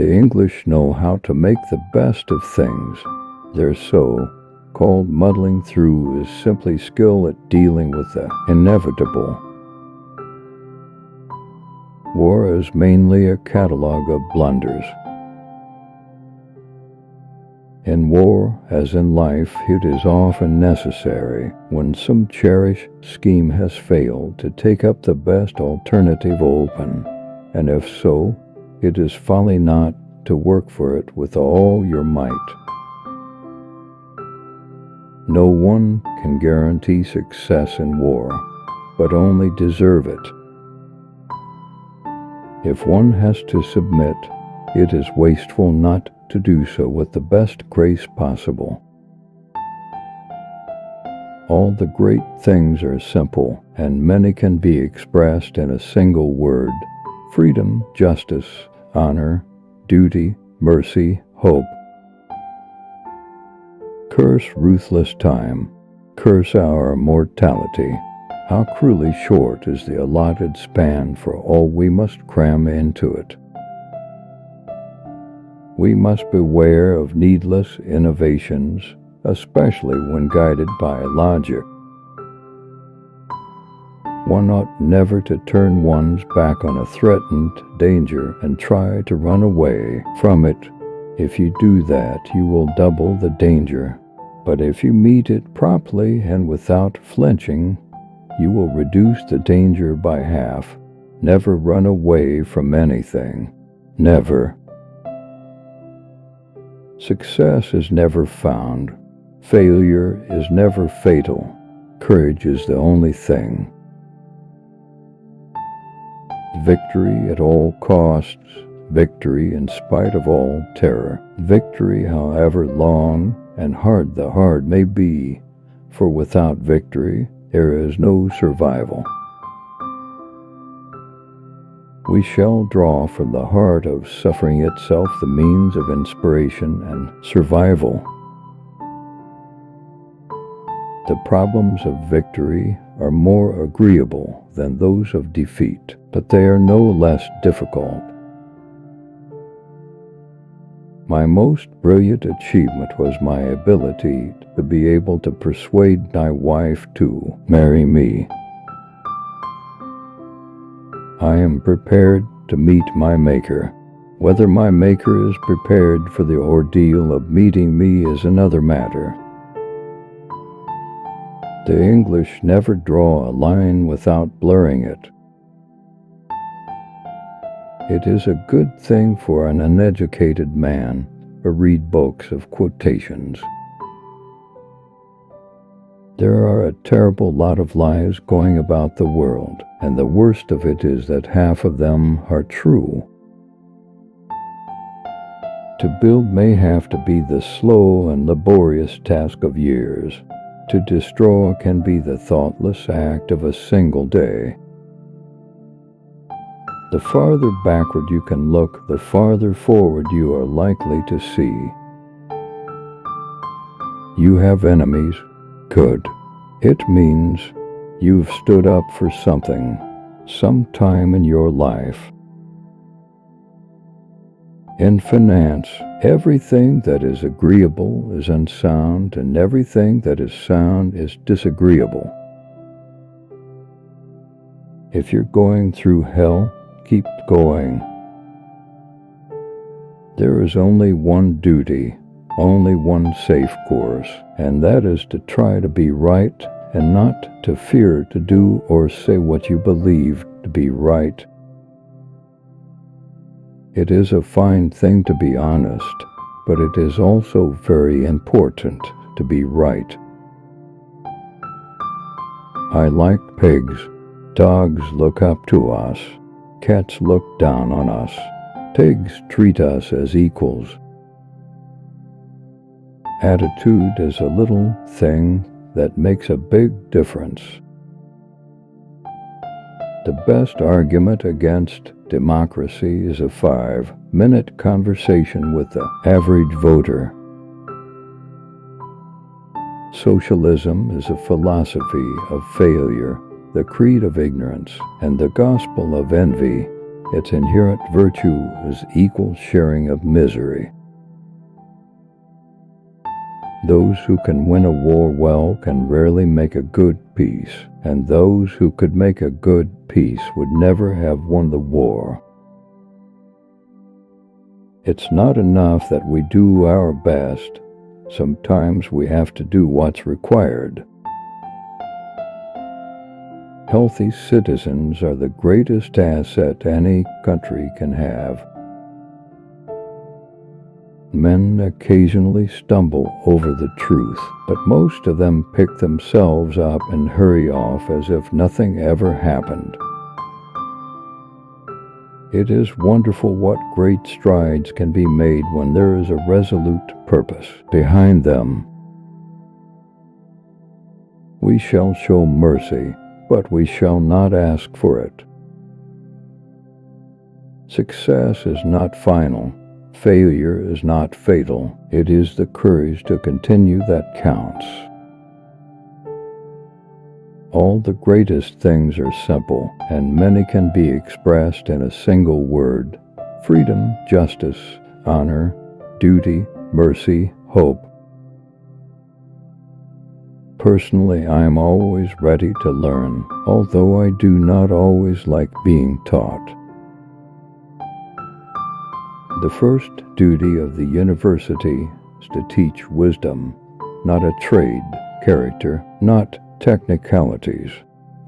The English know how to make the best of things. Their so-called muddling through is simply skill at dealing with the inevitable. War is mainly a catalogue of blunders. In war, as in life, it is often necessary, when some cherished scheme has failed, to take up the best alternative open, and if so, it is folly not to work for it with all your might. No one can guarantee success in war, but only deserve it. If one has to submit, it is wasteful not to do so with the best grace possible. All the great things are simple, and many can be expressed in a single word: freedom, justice, honor, duty, mercy, hope. Curse ruthless time, curse our mortality. How cruelly short is the allotted span for all we must cram into it. We must beware of needless innovations, especially when guided by logic. One ought never to turn one's back on a threatened danger and try to run away from it. If you do that, you will double the danger. But if you meet it promptly and without flinching, you will reduce the danger by half. Never run away from anything. Never. Success is never found. Failure is never fatal. Courage is the only thing. Victory at all costs. Victory in spite of all terror. Victory, however long and hard the hard may be, for without victory there is no survival. We shall draw from the heart of suffering itself the means of inspiration and survival. The problems of victory are more agreeable than those of defeat, but they are no less difficult. My most brilliant achievement was my ability to be able to persuade my wife to marry me. I am prepared to meet my Maker. Whether my Maker is prepared for the ordeal of meeting me is another matter. The English never draw a line without blurring it. It is a good thing for an uneducated man to read books of quotations. There are a terrible lot of lies going about the world, and the worst of it is that half of them are true. To build may have to be the slow and laborious task of years. To destroy can be the thoughtless act of a single day. The farther backward you can look, the farther forward you are likely to see. You have enemies. Good. It means you've stood up for something, sometime in your life. In finance, everything that is agreeable is unsound, and everything that is sound is disagreeable. If you're going through hell, keep going. There is only one duty, only one safe course, and that is to try to be right and not to fear to do or say what you believe to be right. It is a fine thing to be honest, but it is also very important to be right. I like pigs. Dogs look up to us. Cats look down on us. Pigs treat us as equals. Attitude is a little thing that makes a big difference. The best argument against democracy is a 5-minute conversation with the average voter. Socialism is a philosophy of failure, the creed of ignorance, and the gospel of envy. Its inherent virtue is equal sharing of misery. Those who can win a war well can rarely make a good peace, and those who could make a good peace would never have won the war. It's not enough that we do our best. Sometimes we have to do what's required. Healthy citizens are the greatest asset any country can have. Men occasionally stumble over the truth, but most of them pick themselves up and hurry off as if nothing ever happened. It is wonderful what great strides can be made when there is a resolute purpose behind them. We shall show mercy, but we shall not ask for it. Success is not final. Failure is not fatal. It is the courage to continue that counts. All the greatest things are simple, and many can be expressed in a single word: freedom, justice, honor, duty, mercy, hope. Personally, I am always ready to learn, although I do not always like being taught. The first duty of the university is to teach wisdom, not a trade, character, not technicalities.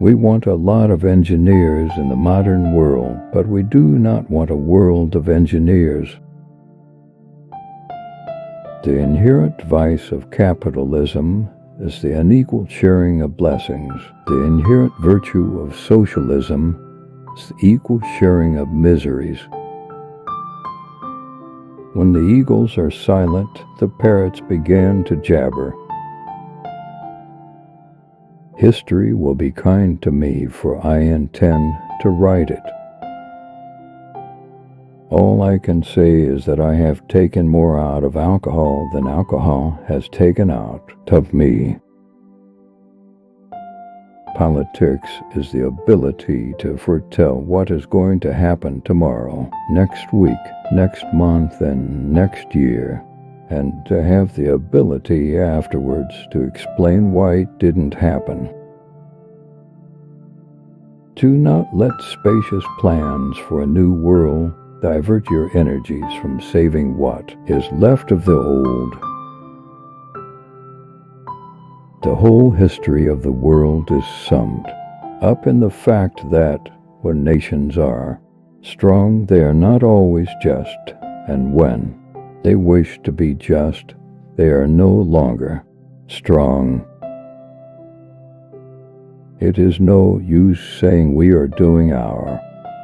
We want a lot of engineers in the modern world, but we do not want a world of engineers. The inherent vice of capitalism is the unequal sharing of blessings. The inherent virtue of socialism is the equal sharing of miseries. When the eagles are silent, the parrots begin to jabber. History will be kind to me, for I intend to write it. All I can say is that I have taken more out of alcohol than alcohol has taken out of me. Politics is the ability to foretell what is going to happen tomorrow, next week, next month, and next year, and to have the ability afterwards to explain why it didn't happen. Do not let spacious plans for a new world divert your energies from saving what is left of the old. The whole history of the world is summed up in the fact that, when nations are strong, they are not always just, and when they wish to be just, they are no longer strong. It is no use saying we are doing our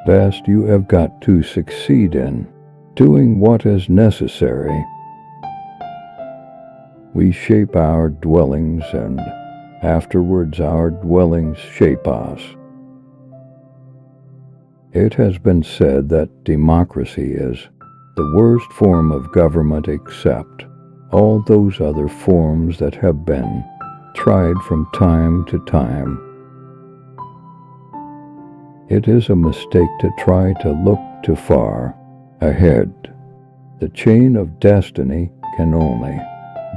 best. You have got to succeed in doing what is necessary. We shape our dwellings, and afterwards our dwellings shape us. It has been said that democracy is the worst form of government except all those other forms that have been tried from time to time. It is a mistake to try to look too far ahead. The chain of destiny can only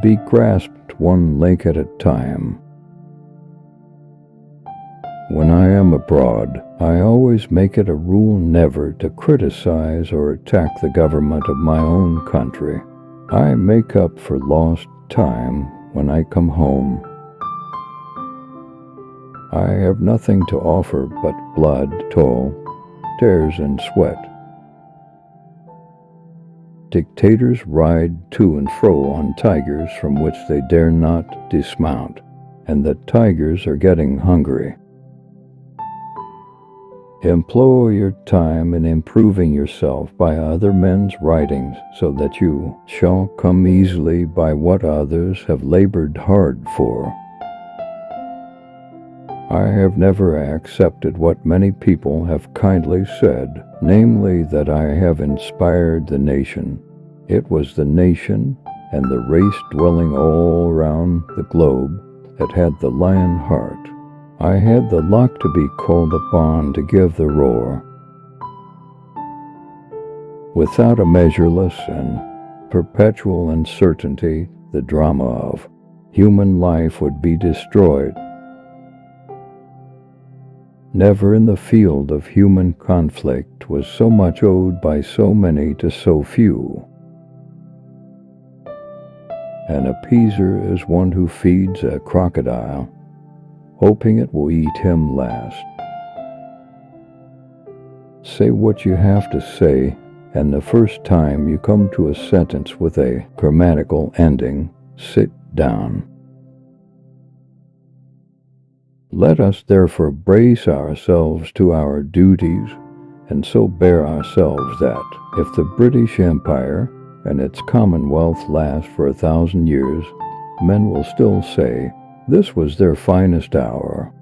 be grasped one link at a time. When I am abroad, I always make it a rule never to criticize or attack the government of my own country. I make up for lost time when I come home. I have nothing to offer but blood, toil, tears, and sweat. Dictators ride to and fro on tigers from which they dare not dismount, and the tigers are getting hungry. Employ your time in improving yourself by other men's writings, so that you shall come easily by what others have labored hard for. I have never accepted what many people have kindly said, namely that I have inspired the nation. It was the nation and the race dwelling all around the globe that had the lion heart. I had the luck to be called upon to give the roar. Without a measureless and perpetual uncertainty, the drama of human life would be destroyed. Never in the field of human conflict was so much owed by so many to so few. An appeaser is one who feeds a crocodile, hoping it will eat him last. Say what you have to say, and the first time you come to a sentence with a grammatical ending, sit down. Let us therefore brace ourselves to our duties, and so bear ourselves that, if the British Empire and its Commonwealth last for 1,000 years, men will still say, this was their finest hour.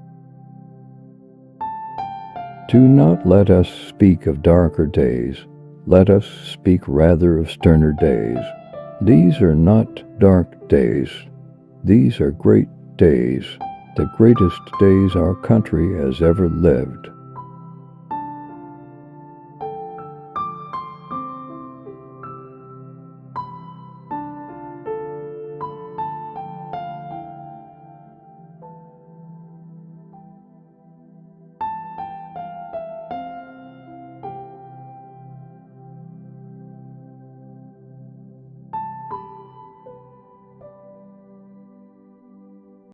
Do not let us speak of darker days, let us speak rather of sterner days. These are not dark days, these are great days, the greatest days our country has ever lived.